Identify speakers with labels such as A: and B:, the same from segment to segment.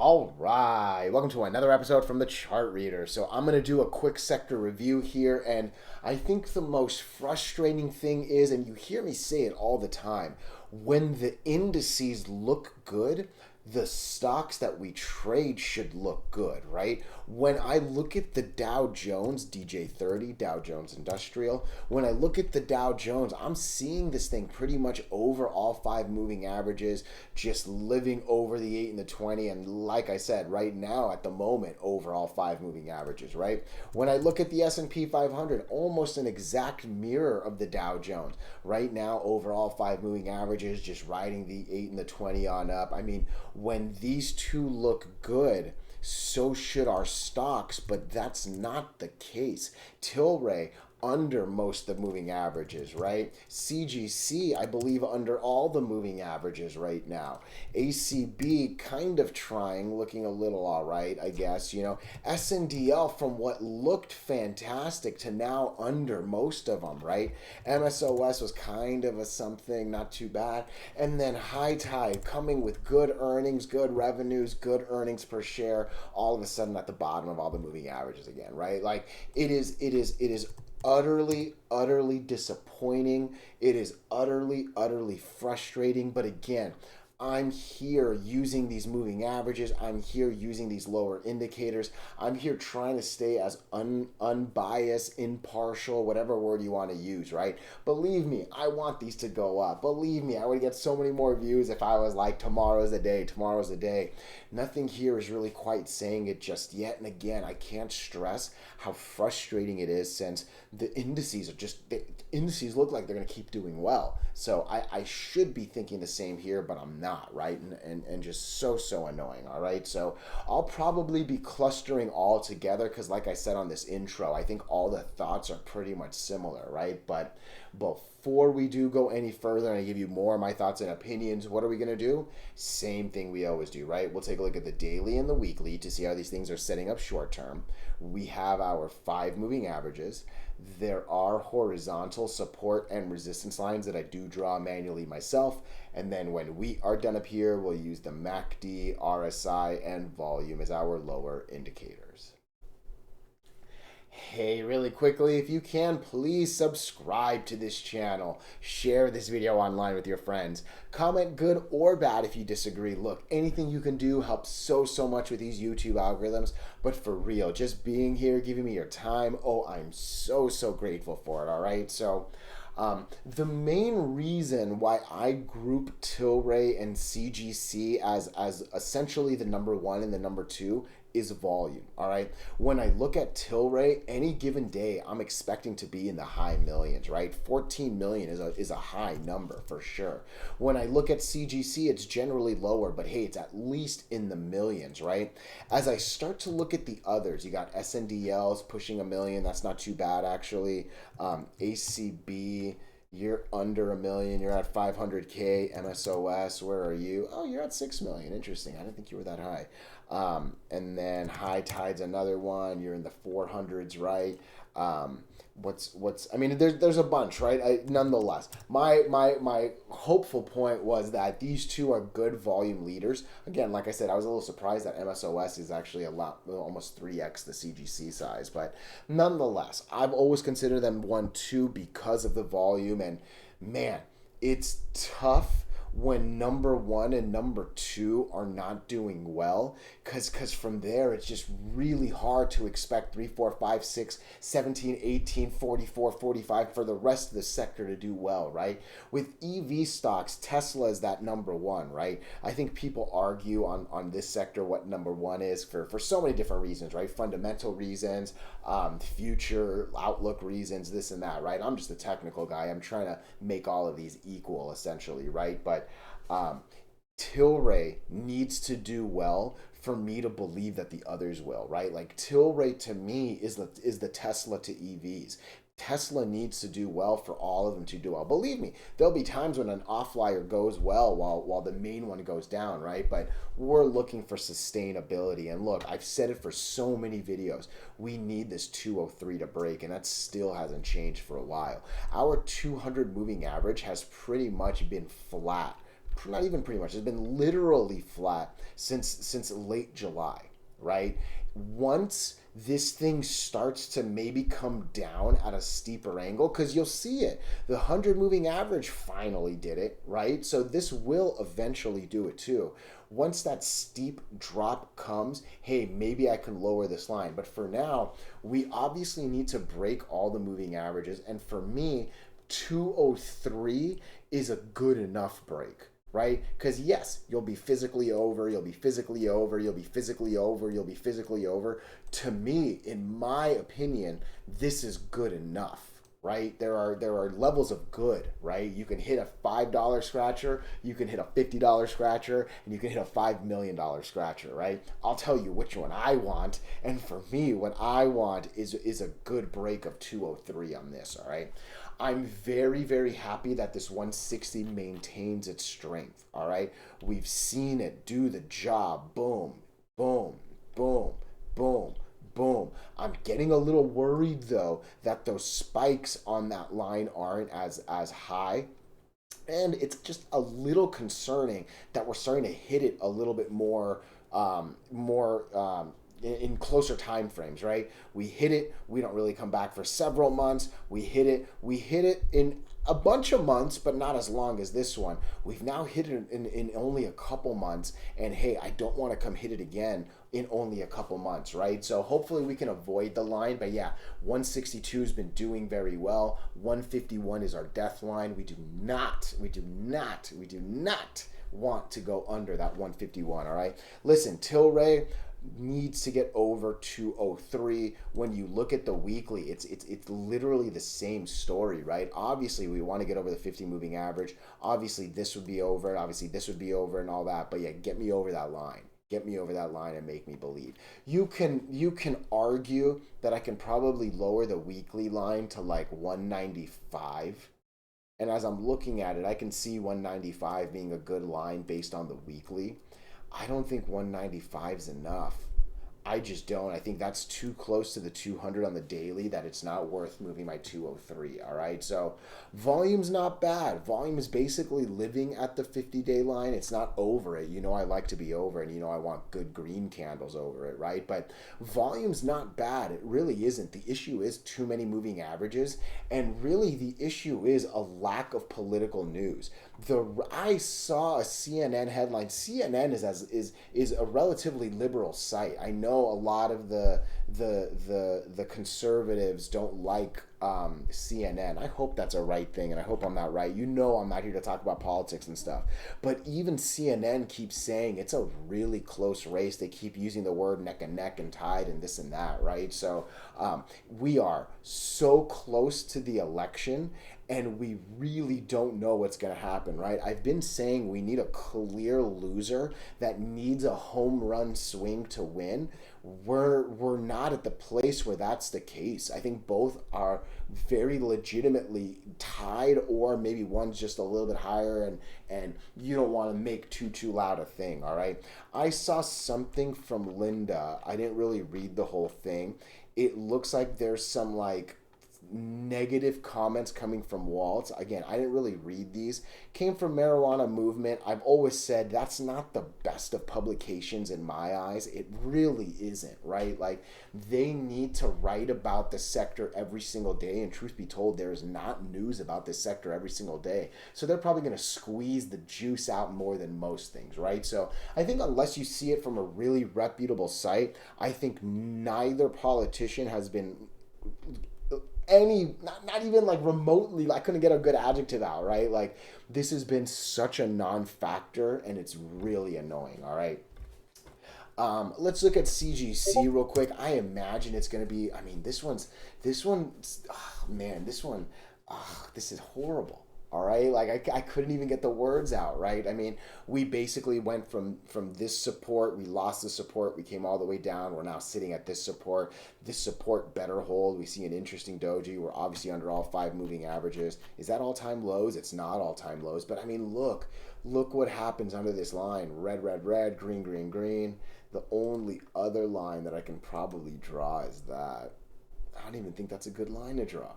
A: All right, welcome to another episode from the Chart Reader. So I'm going to do a quick sector review here, and I think the most frustrating thing is, and you hear me say it all the time, when the indices look good, the stocks that we trade should look good, right? When I look at the Dow Jones, DJ30, Dow Jones Industrial, when I look at the Dow Jones, I'm seeing this thing pretty much over all five moving averages, just living over the 8 and the 20. And like I said, right now at the moment, over all five moving averages, right? When I look at the S&P 500, almost an exact mirror of the Dow Jones. Right now, over all five moving averages, just riding the 8 and the 20 on up. I mean, when these two look good, so should our stocks, but that's not the case. Tilray under most of the moving averages, right? CGC, I believe, under all the moving averages right now. ACB kind of trying, looking a little all right, I guess. SNDL from what looked fantastic to now under most of them, right? MSOS was kind of a something, not too bad. And then HITI coming with good earnings, good revenues, good earnings per share, all of a sudden at the bottom of all the moving averages again, right? Like it is utterly disappointing. It is utterly frustrating. But again, I'm here using these moving averages. I'm here using these lower indicators. I'm here trying to stay as unbiased, impartial, whatever word you want to use, right? Believe me, I want these to go up. Believe me, I would get so many more views if I was like, tomorrow's the day, tomorrow's the day. Nothing here is really quite saying it just yet. And again, I can't stress how frustrating it is since the indices indices look like they're going to keep doing well. So I should be thinking the same here, but I'm not, right? And just so annoying, all right? So I'll probably be clustering all together because like I said on this intro, I think all the thoughts are pretty much similar, right? But before we do go any further and I give you more of my thoughts and opinions, what are we going to do? Same thing we always do, right? We'll take a look at the daily and the weekly to see how these things are setting up short term. We have our five moving averages. There are horizontal support and resistance lines that I do draw manually myself. And then when we are done up here, we'll use the MACD, RSI, and volume as our lower indicators. Hey, really quickly, if you can, please subscribe to this channel. Share this video online with your friends. Comment good or bad if you disagree. Look, anything you can do helps so much with these YouTube algorithms. But for real, just being here, giving me your time, oh, I'm so grateful for it, all right? So the main reason why I group Tilray and CGC as essentially the number one and the number two is volume, all right? When I look at Tilray, any given day, I'm expecting to be in the high millions, right? 14 million is a high number for sure. When I look at CGC, it's generally lower, but hey, it's at least in the millions, right? As I start to look at the others, you got SNDLs pushing a million. That's not too bad, actually. ACB, you're under a million. You're at 500K. MSOS, where are you? Oh, you're at 6 million. Interesting. I didn't think you were that high. And then High Tide's another one. You're in the 400s, right? I mean, there's a bunch, right? Nonetheless, my hopeful point was that these two are good volume leaders. Again, like I said, I was a little surprised that MSOS is actually almost 3x the CGC size, but nonetheless, I've always considered them 1-2 because of the volume. And man, it's tough when number one and number two are not doing well, because from there it's just really hard to expect 3, 4, 5, 6, 17, 18, 44, 45 for the rest of the sector to do well, right? With EV stocks, Tesla is that number one, right? I think people argue on this sector what number one is for so many different reasons, right? Fundamental reasons, future outlook reasons, this and that, right? I'm just a technical guy. I'm trying to make all of these equal essentially, right? But Tilray needs to do well for me to believe that the others will, right? Like Tilray to me is the Tesla to EVs. Tesla needs to do well for all of them to do well. Believe me, there'll be times when an offlier goes well while the main one goes down, right? But we're looking for sustainability. And look, I've said it for so many videos. We need this 203 to break, and that still hasn't changed for a while. Our 200 moving average has pretty much been flat not even pretty much, it's been literally flat since late July, right? Once this thing starts to maybe come down at a steeper angle, because you'll see it, the 100 moving average finally did it, right? So this will eventually do it too. Once that steep drop comes, hey, maybe I can lower this line. But for now, we obviously need to break all the moving averages. And for me, 203 is a good enough break, right? Because yes, you'll be physically over, you'll be physically over, you'll be physically over, you'll be physically over. To me, in my opinion, this is good enough, right? There are levels of good, right? You can hit a $5 scratcher, you can hit a $50 scratcher, and you can hit a $5 million scratcher, right? I'll tell you which one I want, and for me, what I want is a good break of 203 on this, all right? I'm very, very happy that this 160 maintains its strength, all right? We've seen it do the job. Boom, boom, boom, boom, boom. I'm getting a little worried, though, that those spikes on that line aren't as high. And it's just a little concerning that we're starting to hit it a little bit more in closer time frames, right? We hit it, we don't really come back for several months. We hit it in a bunch of months, but not as long as this one. We've now hit it in only a couple months, and hey, I don't want to come hit it again in only a couple months, right? So hopefully we can avoid the line, but yeah, 162 has been doing very well. 151 is our death line. We do not want to go under that 151, all right? Listen, Tilray needs to get over 203. When you look at the weekly, it's literally the same story, right? Obviously we want to get over the 50 moving average. Obviously this would be over, obviously this would be over and all that, but yeah, get me over that line. Get me over that line and make me believe. You can argue that I can probably lower the weekly line to like 195. And as I'm looking at it, I can see 195 being a good line based on the weekly. I don't think 195 is enough. I just don't. I think that's too close to the 200 on the daily that it's not worth moving my 203. All right. So volume's not bad. Volume is basically living at the 50-day line. It's not over it. You know, I like to be over it, and you know, I want good green candles over it. Right. But volume's not bad. It really isn't. The issue is too many moving averages. And really, the issue is a lack of political news. I saw a CNN headline. CNN is a relatively liberal site. I know a lot of the conservatives don't like CNN. I hope that's a right thing, and I hope I'm not right. You know, I'm not here to talk about politics and stuff, but even CNN keeps saying it's a really close race. They keep using the word neck and neck and tied and this and that, right? So we are so close to the election, and we really don't know what's going to happen, right? I've been saying we need a clear loser that needs a home run swing to win. We're not at the place where that's the case. I think both are very legitimately tied, or maybe one's just a little bit higher, and you don't want to make too loud a thing, all right? I saw something from Linda. I didn't really read the whole thing. It looks like there's some like negative comments coming from Waltz. Again, I didn't really read these. Came from Marijuana Movement. I've always said that's not the best of publications in my eyes. It really isn't, right? Like, they need to write about the sector every single day, and truth be told, there is not news about this sector every single day. So they're probably going to squeeze the juice out more than most things, right? So I think unless you see it from a really reputable site, I think neither politician has been not even like remotely, I couldn't get a good adjective out, right? Like, this has been such a non-factor, and it's really annoying. All right, let's look at CGC real quick. I imagine it's going to be, I mean, this one, oh man, this is horrible. All right, like I couldn't even get the words out, right? I mean, we basically went from this support, we lost the support, we came all the way down, we're now sitting at this support. This support better hold. We see an interesting doji. We're obviously under all 5 moving averages. Is that all-time lows? It's not all-time lows, but I mean, look what happens under this line. Red, red, red, green, green, green. The only other line that I can probably draw is that. I don't even think that's a good line to draw.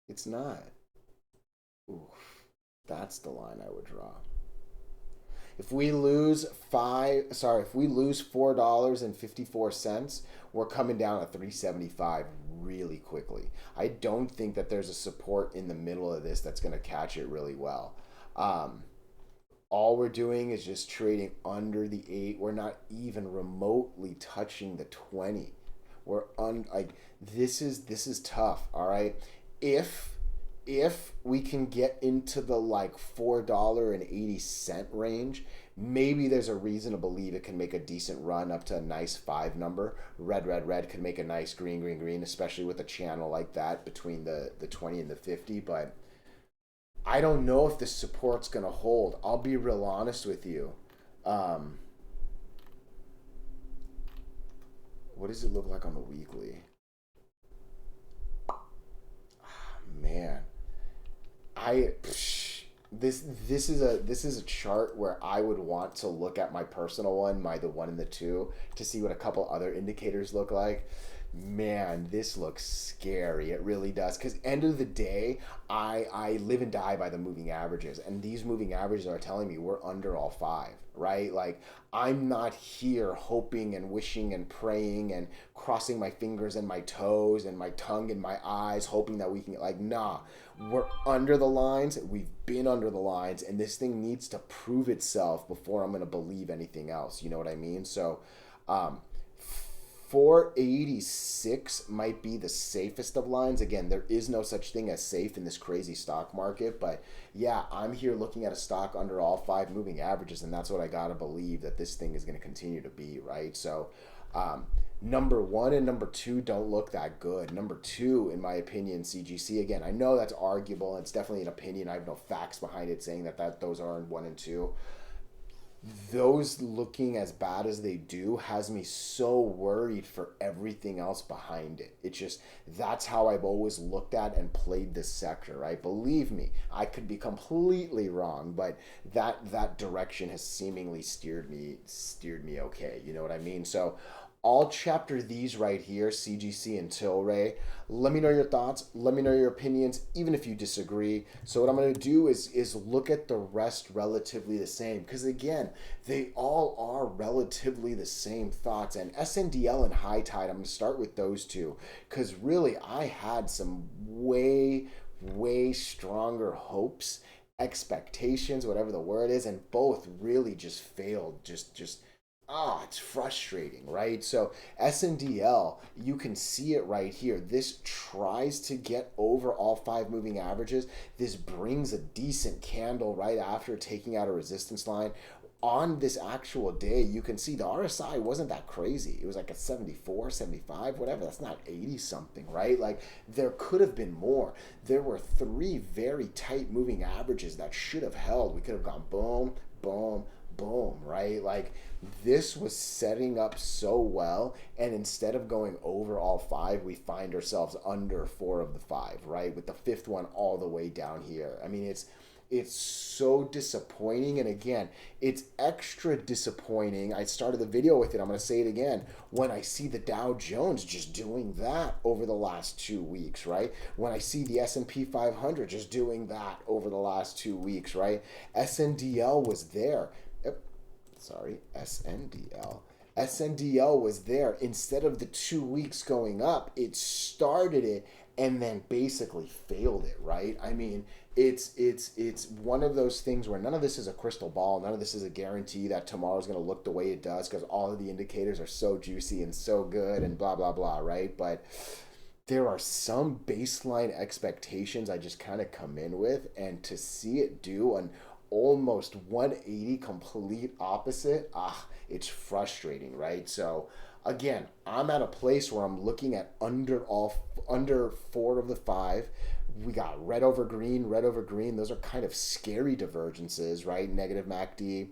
A: It's not. Oof. That's the line I would draw. If we lose if we lose $4.54, we're coming down at 375 really quickly. I don't think that there's a support in the middle of this that's going to catch it really well. All we're doing is just trading under the 8. We're not even remotely touching the 20. We're like this is tough, all right? If we can get into the like $4.80 range, maybe there's a reason to believe it can make a decent run up to a nice 5 number. Red could make a nice green, especially with a channel like that between the 20 and the 50, but I don't know if this support's going to hold. I'll be real honest with you. What does it look like on the weekly? Man, this is a chart where I would want to look at my personal one, the 1 and the 2, to see what a couple other indicators look like. Man, this looks scary. It really does. Because end of the day, I live and die by the moving averages, and these moving averages are telling me we're under all 5, right? Like, I'm not here hoping and wishing and praying and crossing my fingers and my toes and my tongue and my eyes, hoping that we can, like, nah, we're under the lines. We've been under the lines, and this thing needs to prove itself before I'm going to believe anything else. You know what I mean? So, 486 might be the safest of lines. Again, there is no such thing as safe in this crazy stock market, but yeah, I'm here looking at a stock under all 5 moving averages, and that's what I gotta believe that this thing is going to continue to be, right? So number 1 and number 2 don't look that good. Number 2, in my opinion, CGC, again, I know that's arguable, and it's definitely an opinion. I have no facts behind it saying that those are in 1 and 2. Those looking as bad as they do has me so worried for everything else behind it. It's just, that's how I've always looked at and played this sector, right? Believe me, I could be completely wrong, but that direction has seemingly steered me okay. You know what I mean? So I'll chapter these right here, CGC and Tilray. Let me know your thoughts. Let me know your opinions, even if you disagree. So what I'm going to do is look at the rest relatively the same. Because again, they all are relatively the same thoughts. And SNDL and HITI, I'm going to start with those two. Because really, I had some way stronger hopes, expectations, whatever the word is. And both really just failed. It's frustrating, right? So SNDL, you can see it right here. This tries to get over all 5 moving averages. This brings a decent candle right after taking out a resistance line. On this actual day, you can see the RSI wasn't that crazy. It was like a 74, 75, whatever. That's not 80 something, right? Like, there could have been more. There were 3 very tight moving averages that should have held. We could have gone boom, boom, boom, right? Like, this was setting up so well, and instead of going over all 5, we find ourselves under 4 of the 5, right? With the 5th one all the way down here. I mean, it's so disappointing. And again, it's extra disappointing. I started the video with it. I'm going to say it again. When I see the Dow Jones just doing that over the last 2 weeks, right? When I see the S&P 500 just doing that over the last 2 weeks, right? SNDL was there. SNDL. SNDL was there. Instead of the 2 weeks going up, it started it and then basically failed it, right? I mean, it's one of those things where none of this is a crystal ball. None of this is a guarantee that tomorrow's going to look the way it does, because all of the indicators are so juicy and so good and blah, blah, blah, right? But there are some baseline expectations I just kind of come in with, and to see it do an almost 180 complete opposite, it's frustrating, right? So again, I'm at a place where I'm looking at under 4 of the 5. We got red over green. Those are kind of scary divergences, right? Negative MACD.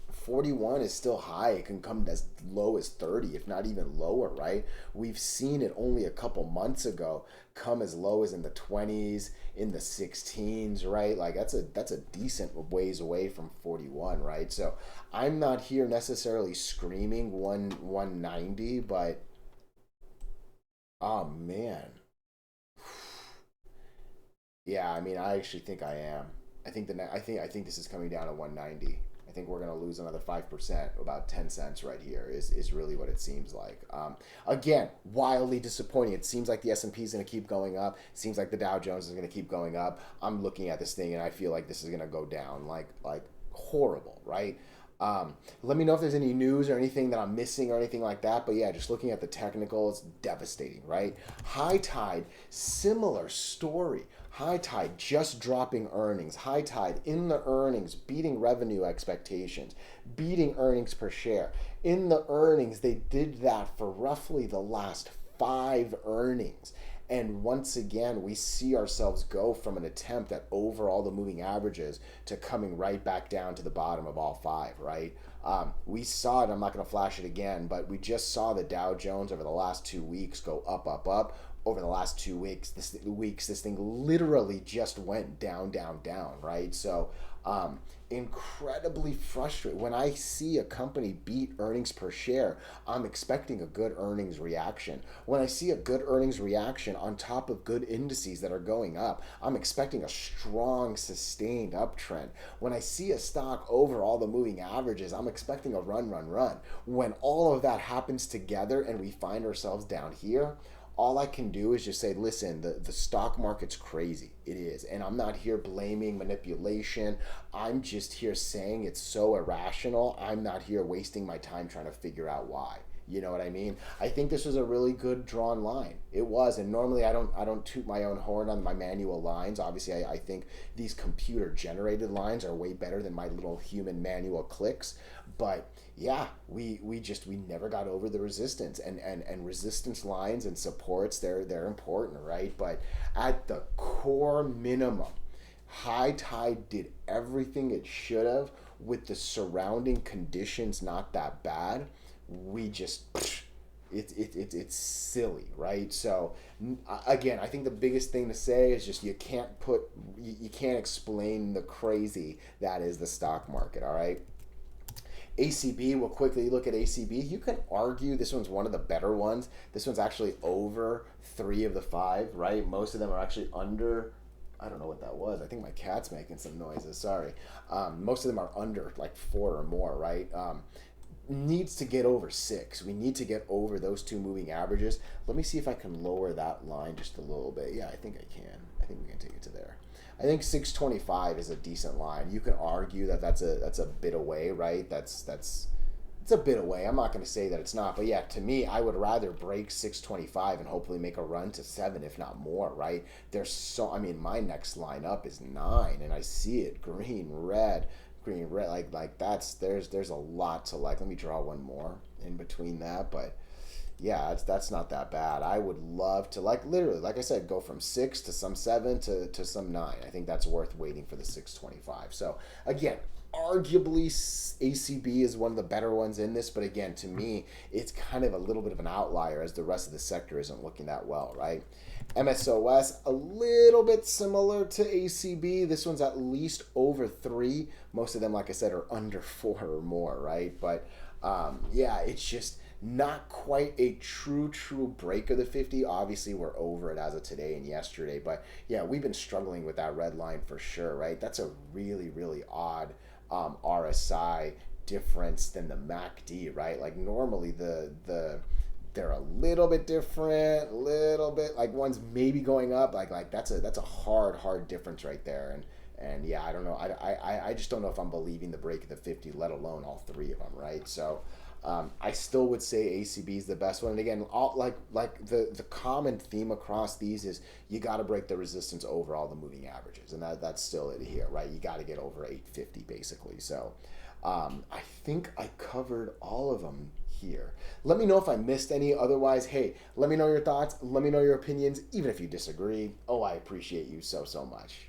A: 41 is still high. It can come as low as 30, if not even lower, right? We've seen it only a couple months ago come as low as in the 20s, in the 16s, right? Like, that's a decent ways away from 41, right? So I'm not here necessarily screaming 190, but oh man. Yeah, I mean, I actually think I am. I think this is coming down to 190. I think we're going to lose another 5%, about 10 cents right here is really what it seems like. Again, wildly disappointing. It seems like the S&P is going to keep going up. It seems like the Dow Jones is going to keep going up. I'm looking at this thing and I feel like this is going to go down like horrible, right? Let me know if there's any news or anything that I'm missing or anything like that. But yeah, just looking at the technical, it's devastating, right? High Tide, similar story. High Tide just dropping earnings. High Tide in the earnings, beating revenue expectations, beating earnings per share. In the earnings, they did that for roughly the last 5 earnings. And once again, we see ourselves go from an attempt at over all the moving averages to coming right back down to the bottom of all 5, right? We saw it, I'm not going to flash it again, but we just saw the Dow Jones over the last 2 weeks go up, up, up. Over the last 2 weeks, this thing literally just went down, down, down, right? So incredibly frustrated. When I see a company beat earnings per share, I'm expecting a good earnings reaction. When I see a good earnings reaction on top of good indices that are going up, I'm expecting a strong, sustained uptrend. When I see a stock over all the moving averages, I'm expecting a run, run, run. When all of that happens together and we find ourselves down here, all I can do is just say, listen, the stock market's crazy. It is. And I'm not here blaming manipulation. I'm just here saying it's so irrational. I'm not here wasting my time trying to figure out why. You know what I mean? I think this was a really good drawn line. It was, and normally I don't toot my own horn on my manual lines. Obviously, I think these computer generated lines are way better than my little human manual clicks. But yeah, we never got over the resistance, and resistance lines and supports, they're important, right? But at the core minimum, High Tide did everything it should have with the surrounding conditions not that bad. We just it's silly, right? So again, I think the biggest thing to say is just you can't explain the crazy that is the stock market. All right. ACB, we'll quickly look at ACB. You can argue this one's one of the better ones. This one's actually over 3 of the 5, right? Most of them are actually under. I don't know what that was. I think my cat's making some noises. Sorry. Most of them are under like 4 or more, right? Needs to get over 6. We need to get over those 2 moving averages. Let me see if I can lower that line just a little bit. Yeah, I think I can. I think we can take it to there. I think 625 is a decent line. You can argue that that's a bit away, right? It's a bit away. I'm not going to say that it's not, but yeah, to me, I would rather break 625 and hopefully make a run to 7, if not more, right? My next line up is 9, and I see it green, red, like there's a lot to like. Let me draw one more in between that, but yeah, that's not that bad. I would love to, like, literally, like I said, go from 6 to some 7 to some 9. I think that's worth waiting for the 625. So again, arguably ACB is one of the better ones in this, but again, to me, it's kind of a little bit of an outlier as the rest of the sector isn't looking that well, right? MSOS, a little bit similar to ACB. This one's at least over 3. Most of them, like I said, are under 4 or more, right? But yeah, it's just not quite a true break of the 50. Obviously, we're over it as of today and yesterday, but yeah, we've been struggling with that red line for sure, right? That's a really odd RSI difference than the MACD, right? Like normally they're a little bit different, little bit like one's maybe going up, like that's a hard difference right there. And yeah, I don't know. I just don't know if I'm believing the break of the 50, let alone all 3 of them, right? So I still would say ACB is the best one. And again, like the common theme across these is you got to break the resistance over all the moving averages, and that's still it here, right? You got to get over 850 basically. So I think I covered all of them here. Let me know if I missed any. Otherwise, hey, let me know your thoughts. Let me know your opinions, even if you disagree. Oh, I appreciate you so much.